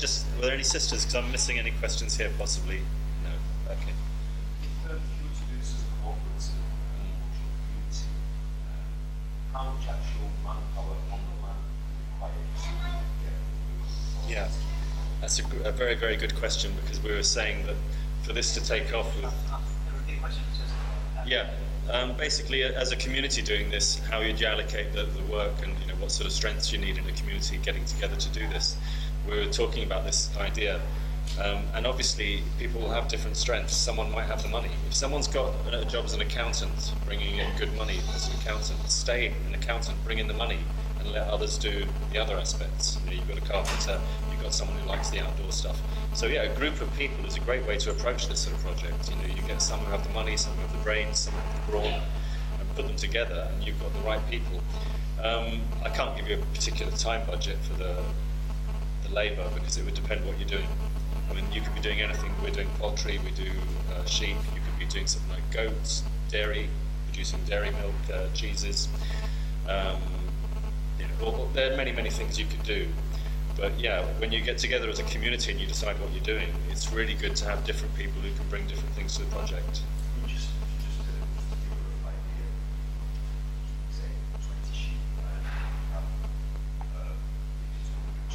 A: any sisters? Because I'm missing any questions here, possibly. No. Okay.
E: If you were to do this as a corporate community, how much actual manpower on the land required?
A: Yeah, that's a very, very good question, because we were saying that for this to take off with... Yeah, basically as a community doing this, how would you allocate the work, and what sort of strengths you need in a community getting together to do this. We were talking about this idea, and obviously people will have different strengths. Someone might have the money. If someone's got a job as an accountant, bringing in good money as an accountant, stay an accountant, bring in the money, and let others do the other aspects. You've got a carpenter, you've got someone who likes the outdoor stuff. So yeah, a group of people is a great way to approach this sort of project. You get some who have the money, some who have the brains, some who have the brawn, and put them together, and you've got the right people. I can't give you a particular time budget for the labour, because it would depend what you're doing. I mean, you could be doing anything. We're doing poultry, we do sheep. You could be doing something like goats, dairy, producing dairy milk, cheeses. There are many, many things you could do. But yeah, when you get together as a community and you decide what you're doing, it's really good to have different people who can bring different things to the project.
E: Just to give a rough idea, say 20 sheep and have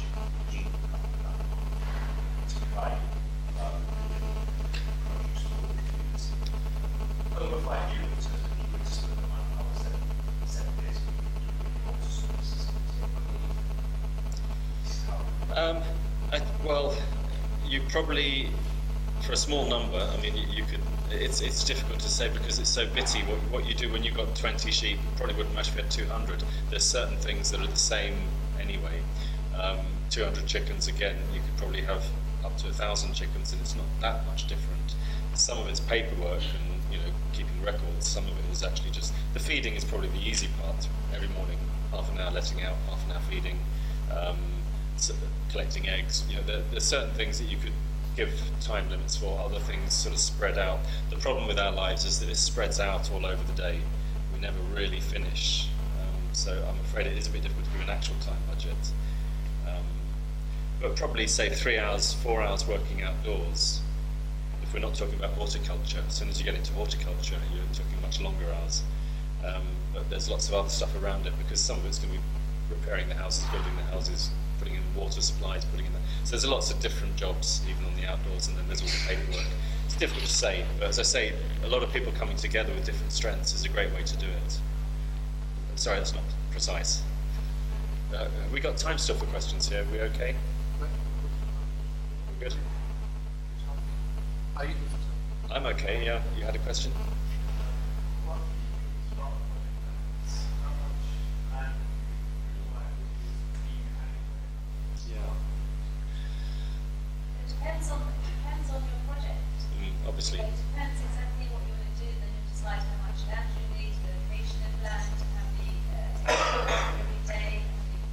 E: chicken to provide produce for the community. Over 5 years, in terms of you would split the manpower 7 days a week doing water services.
A: Well, you probably, for a small number, I mean, you could. It's difficult to say because it's so bitty. What you do when you've got 20 sheep, you probably wouldn't match if you had 200. There's certain things that are the same anyway. 200 chickens, again, you could probably have up to 1,000 chickens, and it's not that much different. Some of it's paperwork and keeping records. Some of it is actually just the feeding is probably the easy part. Every morning, half an hour letting out, half an hour feeding. Collecting eggs, there's certain things that you could give time limits for, other things sort of spread out. The problem with our lives is that it spreads out all over the day. We never really finish, so I'm afraid it is a bit difficult to give an actual time budget. But probably say 3 hours, 4 hours working outdoors. If we're not talking about horticulture, as soon as you get into horticulture, you're talking much longer hours. But there's lots of other stuff around it, because some of it's going to be repairing the houses, building the houses, putting in water supplies, so there's lots of different jobs even on the outdoors, and then there's all the paperwork. It's difficult to say, but as I say, a lot of people coming together with different strengths is a great way to do it. Sorry, that's not precise. Have we got time still for questions here? Are we okay? We're good?
D: Are you good for time?
A: I'm okay, yeah. You had a question?
B: Depends on your project.
A: Obviously.
B: It depends exactly what you want to do, then you decide how much land you need, the location of land, how many every day,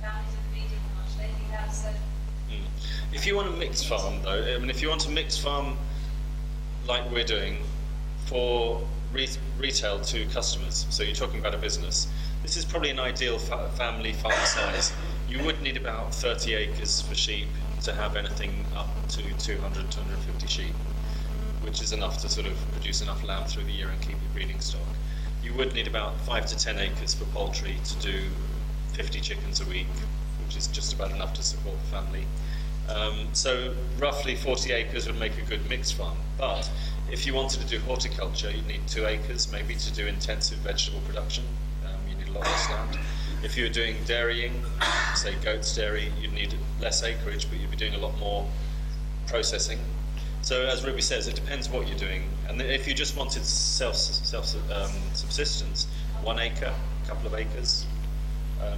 B: how many families are feeding, how much land you have. So
A: if you want a mixed farm, though, I mean, if you want a mixed farm like we're doing for retail to customers, so you're talking about a business, this is probably an ideal family farm size. You would need about 30 acres for sheep to have anything up to 200, 250 sheep, which is enough to sort of produce enough lamb through the year and keep your breeding stock. You would need about 5 to 10 acres for poultry to do 50 chickens a week, which is just about enough to support the family. So roughly 40 acres would make a good mixed farm. But if you wanted to do horticulture, you'd need 2 acres maybe to do intensive vegetable production. You need a lot less land. If you were doing dairying, say goat's dairy, you'd need less acreage, but you'd be doing a lot more processing. So as Ruby says, it depends what you're doing. And if you just wanted self-subsistence, subsistence. 1 acre, a couple of acres.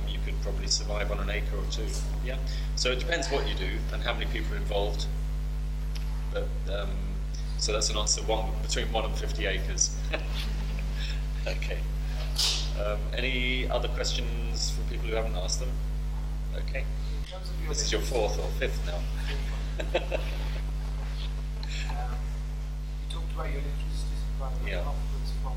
A: You could probably survive on an acre or two. Yeah. So it depends what you do and how many people are involved. But so that's an answer: between 1 and 50 acres. Okay. Any other questions from people who haven't asked them? Okay.
D: In terms of
A: This is your 4th or 5th now.
D: You talked about your electricity supply and
A: Yeah.
D: upwards from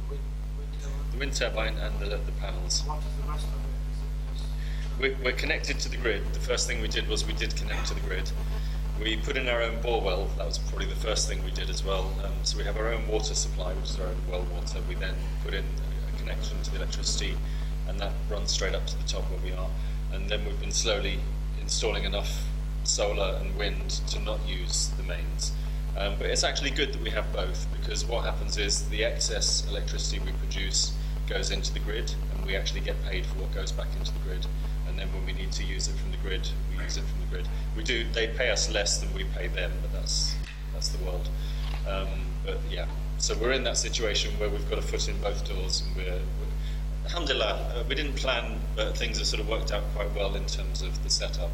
D: the wind turbine.
A: The wind turbine and the panels.
D: What is the rest of it? Is it just
A: We're connected to the grid. The first thing we did was we did connect to the grid. We put in our own bore well. That was probably the first thing we did as well. So we have our own water supply, which is our own well water. We then put in a connection to the electricity, and that runs straight up to the top where we are. And then we've been slowly installing enough solar and wind to not use the mains. But it's actually good that we have both, because what happens is the excess electricity we produce goes into the grid, and we actually get paid for what goes back into the grid. And then when we need to use it from the grid, we use it from the grid. They pay us less than we pay them, but that's the world. But yeah, so we're in that situation where we've got a foot in both doors, and we're alhamdulillah, we didn't plan, but things have sort of worked out quite well in terms of the setup.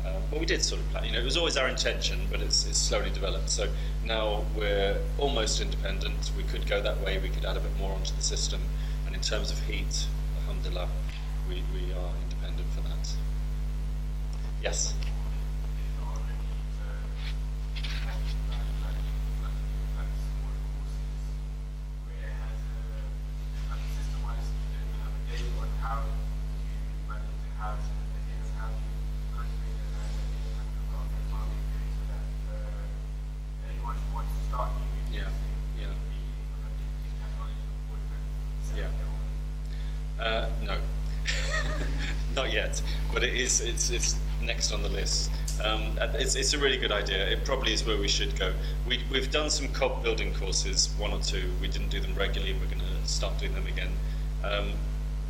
A: Well, we did sort of plan, it was always our intention, but it's slowly developed. So now we're almost independent. We could go that way, we could add a bit more onto the system. And in terms of heat, alhamdulillah, we are independent for that. Yes? No, not yet, but it's next on the list. It's a really good idea. It probably is where we should go. We've done some cob building courses, 1 or 2. We didn't do them regularly, and we're going to start doing them again.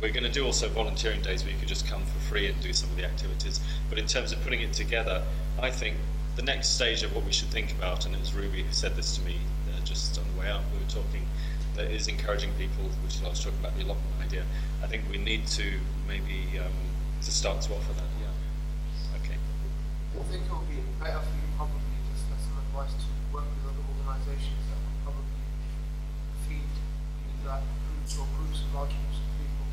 A: We're going to do also volunteering days where you could just come for free and do some of the activities. But in terms of putting it together, I think the next stage of what we should think about, and it was Ruby who said this to me just on the way out, we were talking, that is encouraging people, which is what I was talking about, the allotment idea. I think we need to maybe to start to offer that, yeah. Okay.
D: I think it would be better for you probably just as some advice to work with other organisations that would probably feed either groups or large groups of people.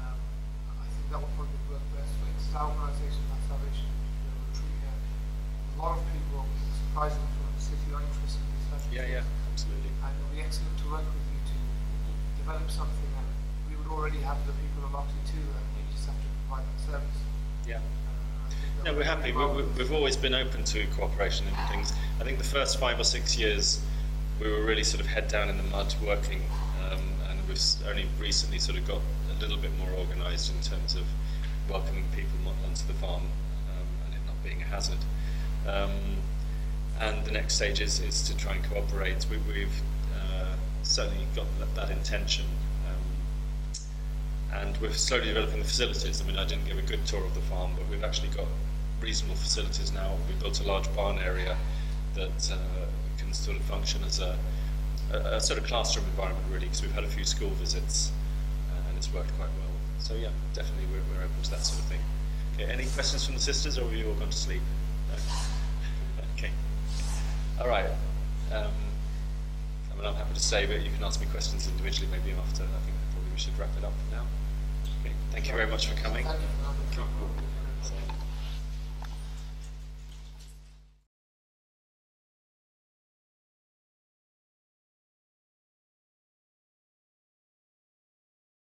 D: I think that would probably work best. For instance, our organisation, that's Salvation Retreat here. A lot of people, surprisingly from the city, are interested in this.
A: Yeah, absolutely.
D: And it would be excellent to work with you to develop something that we would already have the people allotted to, and we just have to provide that service.
A: Yeah. No, we're happy. We've always been open to cooperation and things. I think the first 5 or 6 years we were really sort of head down in the mud working, and we've only recently sort of got a little bit more organised in terms of welcoming people onto the farm and it not being a hazard. And the next stage is to try and cooperate. We've certainly got that intention. And we're slowly developing the facilities. I mean, I didn't give a good tour of the farm, but we've actually got reasonable facilities now. We built a large barn area that can sort of function as a sort of classroom environment, really, because we've had a few school visits and it's worked quite well. So yeah, definitely we're open to that sort of thing. Okay, any questions from the sisters, or have you all gone to sleep? No? Okay. All right. I mean, I'm happy to stay, but you can ask me questions individually maybe after. I think probably we should wrap it up for now. Okay. Thank you very much for coming.
D: Thank you for having me.
A: Okay. So,